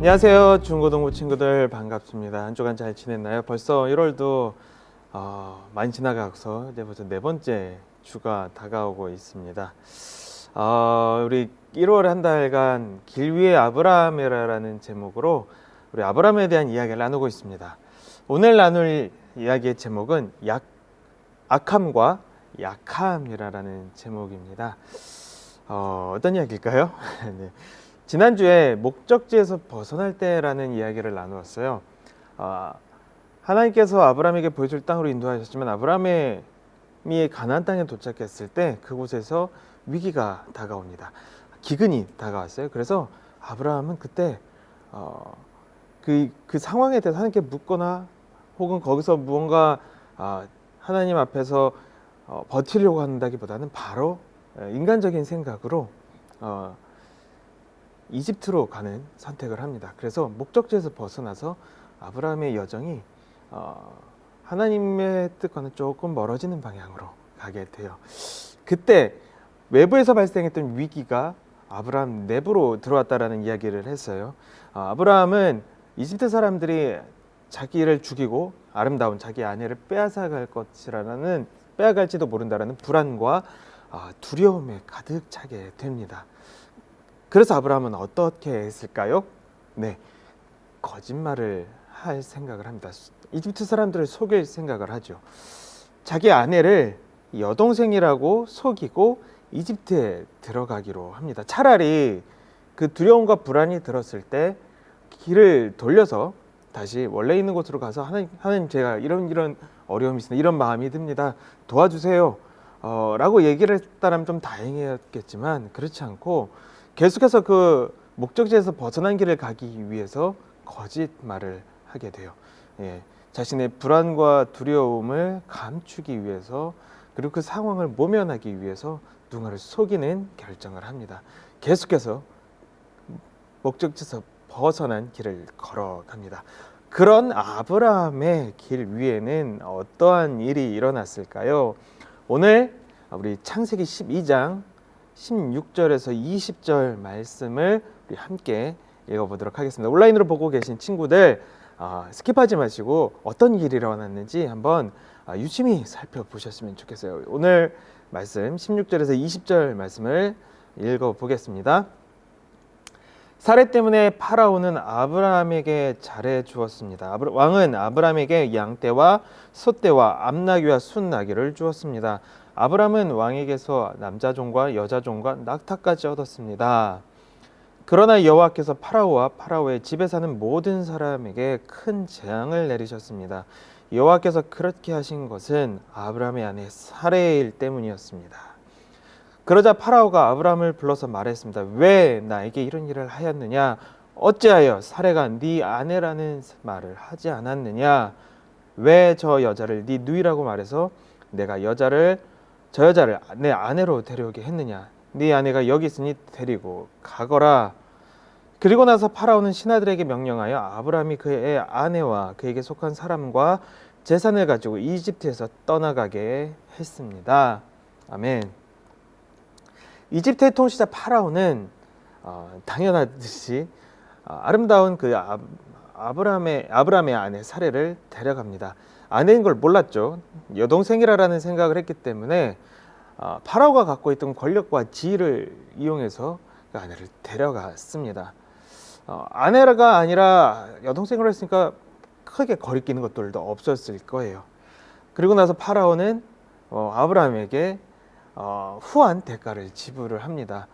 안녕하세요, 중고등부 친구들 반갑습니다. 한 주간 잘 지냈나요? 벌써 1월도 많이 지나가서 이제 벌써 네 번째 주가 다가오고 있습니다. 우리 1월 한 달간 길 위의 아브라함이라는 제목으로 우리 아브라함에 대한 이야기를 나누고 있습니다. 오늘 나눌 이야기의 제목은 악함과 약함이라는 제목입니다. 어떤 이야기일까요? 네. 지난주에 목적지에서 벗어날 때라는 이야기를 나누었어요. 하나님께서 아브라함에게 보여줄 땅으로 인도하셨지만 아브라함이 가나안 땅에 도착했을 때 그곳에서 위기가 다가옵니다. 기근이 다가왔어요. 그래서 아브라함은 그때 그 상황에 대해서 하나님께 묻거나 혹은 거기서 무언가 하나님 앞에서 버티려고 한다기보다는 바로 인간적인 생각으로 이집트로 가는 선택을 합니다. 그래서 목적지에서 벗어나서 아브라함의 여정이 하나님의 뜻과는 조금 멀어지는 방향으로 가게 돼요. 그때 외부에서 발생했던 위기가 아브라함 내부로 들어왔다라는 이야기를 했어요. 아브라함은 이집트 사람들이 자기를 죽이고 아름다운 자기 아내를 빼앗아갈지도 모른다라는 불안과 두려움에 가득 차게 됩니다. 그래서 아브라함은 어떻게 했을까요? 네, 거짓말을 할 생각을 합니다. 이집트 사람들을 속일 생각을 하죠. 자기 아내를 여동생이라고 속이고 이집트에 들어가기로 합니다. 차라리 그 두려움과 불안이 들었을 때 길을 돌려서 다시 원래 있는 곳으로 가서 하나님 제가 이런 어려움이 있습니다. 이런 마음이 듭니다. 도와주세요. 라고 얘기를 했다면 좀 다행이었겠지만 그렇지 않고 계속해서 그 목적지에서 벗어난 길을 가기 위해서 거짓말을 하게 돼요. 자신의 불안과 두려움을 감추기 위해서 그리고 그 상황을 모면하기 위해서 누군가를 속이는 결정을 합니다. 계속해서 목적지에서 벗어난 길을 걸어갑니다. 그런 아브라함의 길 위에는 어떠한 일이 일어났을까요? 오늘 우리 창세기 12장 16절에서 20절 말씀을 우리 함께 읽어보도록 하겠습니다. 온라인으로 보고 계신 친구들 스킵하지 마시고 어떤 일이 일어났는지 한번 유심히 살펴보셨으면 좋겠어요. 오늘 말씀 16절에서 20절 말씀을 읽어보겠습니다. 사례 때문에 파라오는 아브라함에게 잘해 주었습니다. 왕은 아브라함에게 양떼와 소떼와 암나귀와 순나귀를 주었습니다. 아브라함은 왕에게서 남자종과 여자종과 낙타까지 얻었습니다. 그러나 여호와께서 파라오와 파라오의 집에 사는 모든 사람에게 큰 재앙을 내리셨습니다. 여호와께서 그렇게 하신 것은 아브라함의 아내 사레일 때문이었습니다. 그러자 파라오가 아브라함을 불러서 말했습니다. 왜 나에게 이런 일을 하였느냐? 어찌하여 사레가 네 아내라는 말을 하지 않았느냐? 왜 저 여자를 네 누이라고 말해서 내가 저 여자를 내 아내로 데려오게 했느냐? 네 아내가 여기 있으니 데리고 가거라. 그리고 나서 파라오는 신하들에게 명령하여 아브라함이 그의 아내와 그에게 속한 사람과 재산을 가지고 이집트에서 떠나가게 했습니다. 아멘. 이집트의 통치자 파라오는 당연하듯이 아름다운 그 아브라함의 아내 사레를 데려갑니다. 아내인 걸 몰랐죠. 여동생이라는 생각을 했기 때문에 파라오가 갖고 있던 권력과 지위를 이용해서 그 아내를 데려갔습니다. 아내가 아니라 여동생으로 했으니까 크게 거리끼는 것들도 없었을 거예요. 그리고 나서 파라오는 아브라함에게 후한 대가를 지불을 합니다.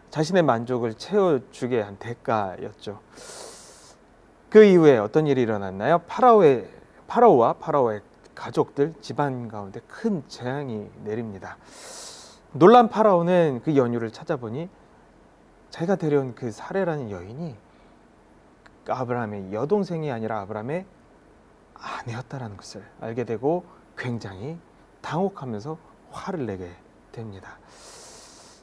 자신의 만족을 채워주게 한 대가였죠. 그 이후에 어떤 일이 일어났나요? 파라오와 파라오의 가족들, 집안 가운데 큰 재앙이 내립니다. 놀란 파라오는 그 연유를 찾아보니 자기가 데려온 그 사레라는 여인이 아브라함의 여동생이 아니라 아브라함의 아내였다는 것을 알게 되고 굉장히 당혹하면서 화를 내게 됩니다.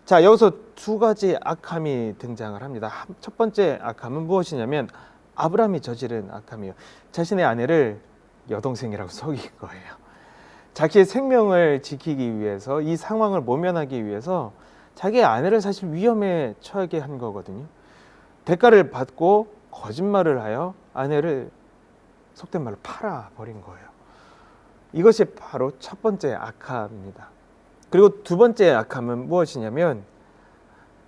자, 여기서 두 가지 악함이 등장을 합니다. 첫 번째 악함은 무엇이냐면 아브라함이 저지른 악함이에요. 자신의 아내를 여동생이라고 속인 거예요. 자기의 생명을 지키기 위해서 이 상황을 모면하기 위해서 자기의 아내를 사실 위험에 처하게 한 거거든요. 대가를 받고 거짓말을 하여 아내를 속된 말로 팔아버린 거예요. 이것이 바로 첫 번째 악함입니다. 그리고 두 번째 악함은 무엇이냐면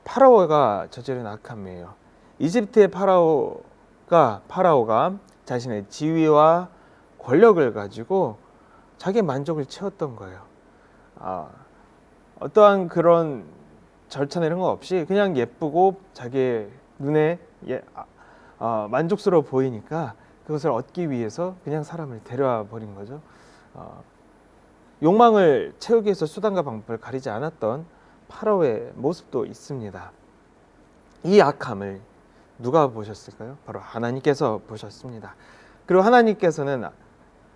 파라오가 저지른 악함이에요. 이집트의 파라오가 자신의 지위와 권력을 가지고 자기 만족을 채웠던 거예요. 어떠한 그런 절차나 이런 거 없이 그냥 예쁘고 자기의 눈에 만족스러워 보이니까 그것을 얻기 위해서 그냥 사람을 데려와 버린 거죠. 욕망을 채우기 위해서 수단과 방법을 가리지 않았던 파라오의 모습도 있습니다. 이 악함을 누가 보셨을까요? 바로 하나님께서 보셨습니다. 그리고 하나님께서는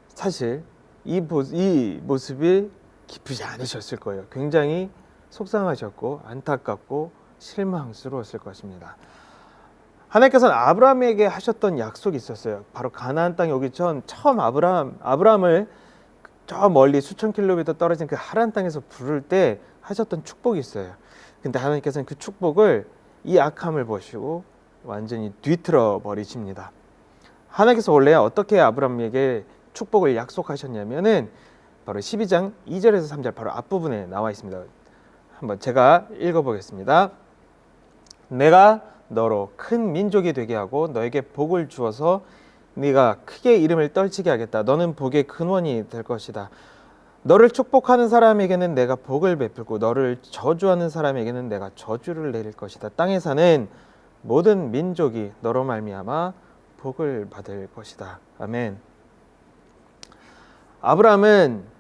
사실 이 모습이 기쁘지 않으셨을 거예요. 굉장히 속상하셨고 안타깝고 실망스러웠을 것입니다. 하나님께서는 아브라함에게 하셨던 약속이 있었어요. 바로 가나안 땅에 오기 전 처음 아브라함을 저 멀리 수천 킬로미터 떨어진 그 하란 땅에서 부를 때 하셨던 축복이 있어요. 근데 하나님께서는 그 축복을 이 악함을 보시고 완전히 뒤틀어 버리십니다. 하나님께서 원래 어떻게 아브라함에게 축복을 약속하셨냐면은 바로 12장 2절에서 3절 바로 앞부분에 나와 있습니다. 한번 제가 읽어보겠습니다. 내가 너로 큰 민족이 되게 하고 너에게 복을 주어서 네가 크게 이름을 떨치게 하겠다. 너는 복의 근원이 될 것이다. 너를 축복하는 사람에게는 내가 복을 베풀고 너를 저주하는 사람에게는 내가 저주를 내릴 것이다. 땅에 사는 모든 민족이 너로 말미암아 복을 받을 것이다. 아멘. 아브라함은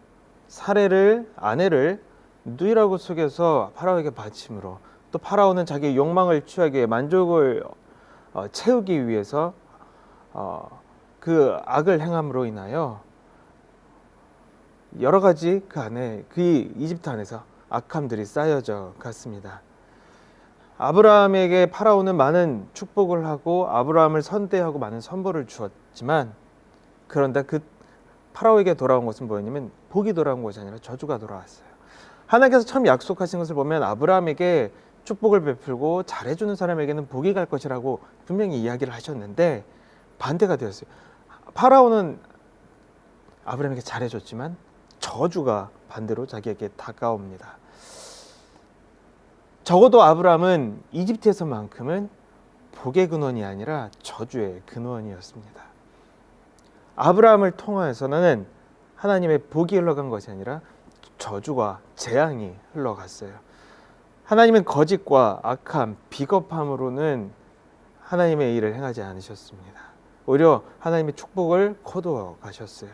아내를 누이라고 속여서 파라오에게 바침으로 또 파라오는 자기의 욕망을 취하기 위해 만족을 채우기 위해서 그 악을 행함으로 인하여 여러 가지 그 이집트 안에서 악함들이 쌓여져 갔습니다. 아브라함에게 파라오는 많은 축복을 하고 아브라함을 선대하고 많은 선보를 주었지만 그런데 그 파라오에게 돌아온 것은 뭐였냐면 복이 돌아온 것이 아니라 저주가 돌아왔어요. 하나님께서 처음 약속하신 것을 보면 아브라함에게 축복을 베풀고 잘해주는 사람에게는 복이 갈 것이라고 분명히 이야기를 하셨는데 반대가 되었어요. 파라오는 아브라함에게 잘해줬지만 저주가 반대로 자기에게 다가옵니다. 적어도 아브라함은 이집트에서만큼은 복의 근원이 아니라 저주의 근원이었습니다. 아브라함을 통하여서는 하나님의 복이 흘러간 것이 아니라 저주와 재앙이 흘러갔어요. 하나님은 거짓과 악함, 비겁함으로는 하나님의 일을 행하지 않으셨습니다. 오히려 하나님의 축복을 거두어 가셨어요.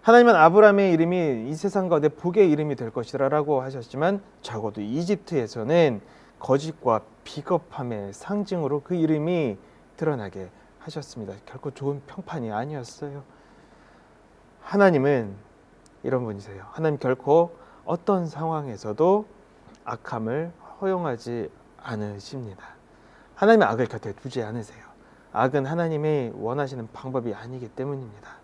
하나님은 아브라함의 이름이 이 세상 가운데 복의 이름이 될 것이라 라고 하셨지만 적어도 이집트에서는 거짓과 비겁함의 상징으로 그 이름이 드러나게 하셨습니다. 결코 좋은 평판이 아니었어요. 하나님은 이런 분이세요. 하나님 결코 어떤 상황에서도 악함을 허용하지 않으십니다. 하나님의 악을 곁에 두지 않으세요. 악은 하나님이 원하시는 방법이 아니기 때문입니다.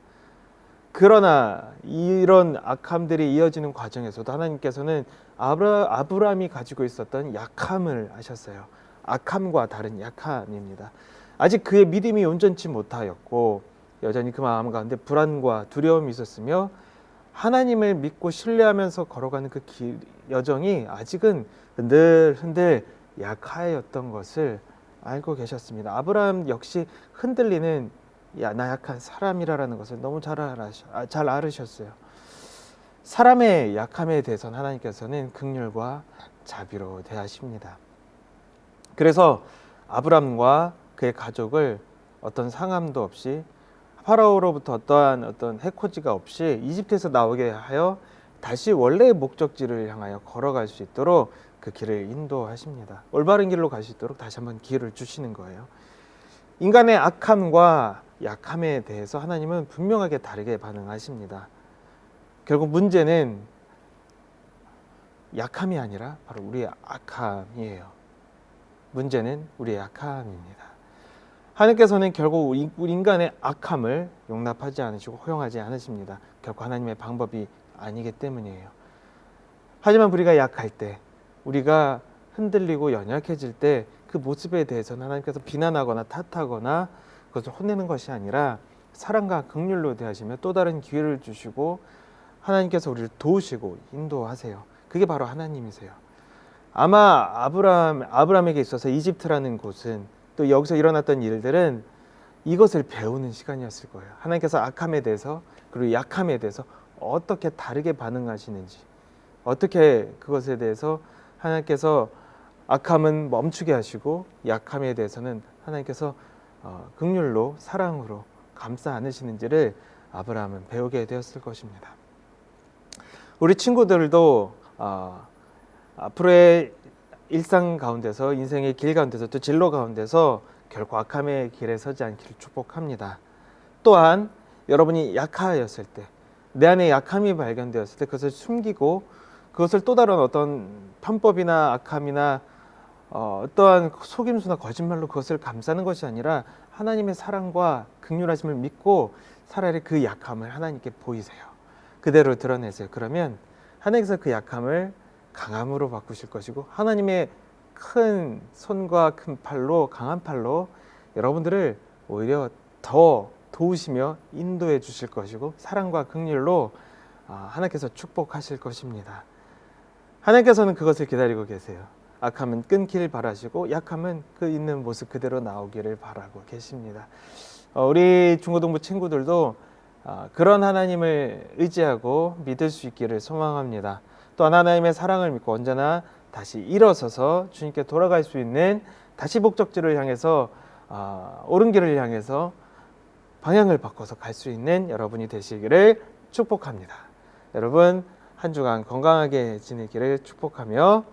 그러나 이런 악함들이 이어지는 과정에서도 하나님께서는 아브라함이 가지고 있었던 약함을 아셨어요. 악함과 다른 약함입니다. 아직 그의 믿음이 온전치 못하였고 여전히 그 마음 가운데 불안과 두려움이 있었으며 하나님을 믿고 신뢰하면서 걸어가는 그 여정이 아직은 흔들흔들 약하였던 것을 알고 계셨습니다. 아브라함 역시 흔들리는 나 약한 사람이라는 것을 너무 잘 알으셨어요. 사람의 약함에 대해서는 하나님께서는 긍휼과 자비로 대하십니다. 그래서 아브라함과 그의 가족을 어떤 상함도 없이 파라오로부터 어떤 해코지가 없이 이집트에서 나오게 하여 다시 원래의 목적지를 향하여 걸어갈 수 있도록 그 길을 인도하십니다. 올바른 길로 갈 수 있도록 다시 한번 기회를 주시는 거예요. 인간의 악함과 약함에 대해서 하나님은 분명하게 다르게 반응하십니다. 결국 문제는 약함이 아니라 바로 우리의 악함이에요. 문제는 우리의 약함입니다. 하나님께서는 결국 우리 인간의 악함을 용납하지 않으시고 허용하지 않으십니다. 결코 하나님의 방법이 아니기 때문이에요. 하지만 우리가 약할 때, 우리가 흔들리고 연약해질 때 그 모습에 대해서는 하나님께서 비난하거나 탓하거나 그것을 혼내는 것이 아니라 사랑과 긍휼로 대하시며 또 다른 기회를 주시고 하나님께서 우리를 도우시고 인도하세요. 그게 바로 하나님이세요. 아마 아브라함에게 있어서 이집트라는 곳은 또 여기서 일어났던 일들은 이것을 배우는 시간이었을 거예요. 하나님께서 악함에 대해서 그리고 약함에 대해서 어떻게 다르게 반응하시는지, 어떻게 그것에 대해서 하나님께서 악함은 멈추게 하시고 약함에 대해서는 하나님께서 긍휼로 사랑으로 감싸 안으시는지를 아브라함은 배우게 되었을 것입니다. 우리 친구들도 앞으로의 일상 가운데서 인생의 길 가운데서 또 진로 가운데서 결코 악함의 길에 서지 않기를 축복합니다. 또한 여러분이 약하였을 때, 내 안에 약함이 발견되었을 때 그것을 숨기고 그것을 또 다른 어떤 편법이나 악함이나 어떠한 속임수나 거짓말로 그것을 감싸는 것이 아니라 하나님의 사랑과 긍휼하심을 믿고 차라리 그 약함을 하나님께 보이세요. 그대로 드러내세요. 그러면 하나님께서 그 약함을 강함으로 바꾸실 것이고 하나님의 큰 손과 큰 팔로 강한 팔로 여러분들을 오히려 더 도우시며 인도해 주실 것이고 사랑과 긍휼로 하나님께서 축복하실 것입니다. 하나님께서는 그것을 기다리고 계세요. 악함은 끊기를 바라시고 약함은 그 있는 모습 그대로 나오기를 바라고 계십니다. 우리 중고등부 친구들도 그런 하나님을 의지하고 믿을 수 있기를 소망합니다. 또한 하나님의 사랑을 믿고 언제나 다시 일어서서 주님께 돌아갈 수 있는 다시 목적지를 향해서 옳은 길을 향해서 방향을 바꿔서 갈 수 있는 여러분이 되시기를 축복합니다. 여러분 한 주간 건강하게 지내기를 축복하며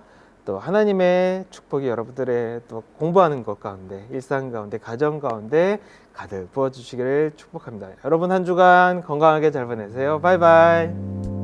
또 하나님의 축복이 여러분들의 또 공부하는 것 가운데 일상 가운데 가정 가운데 가득 부어주시기를 축복합니다. 여러분 한 주간 건강하게 잘 보내세요. 바이바이.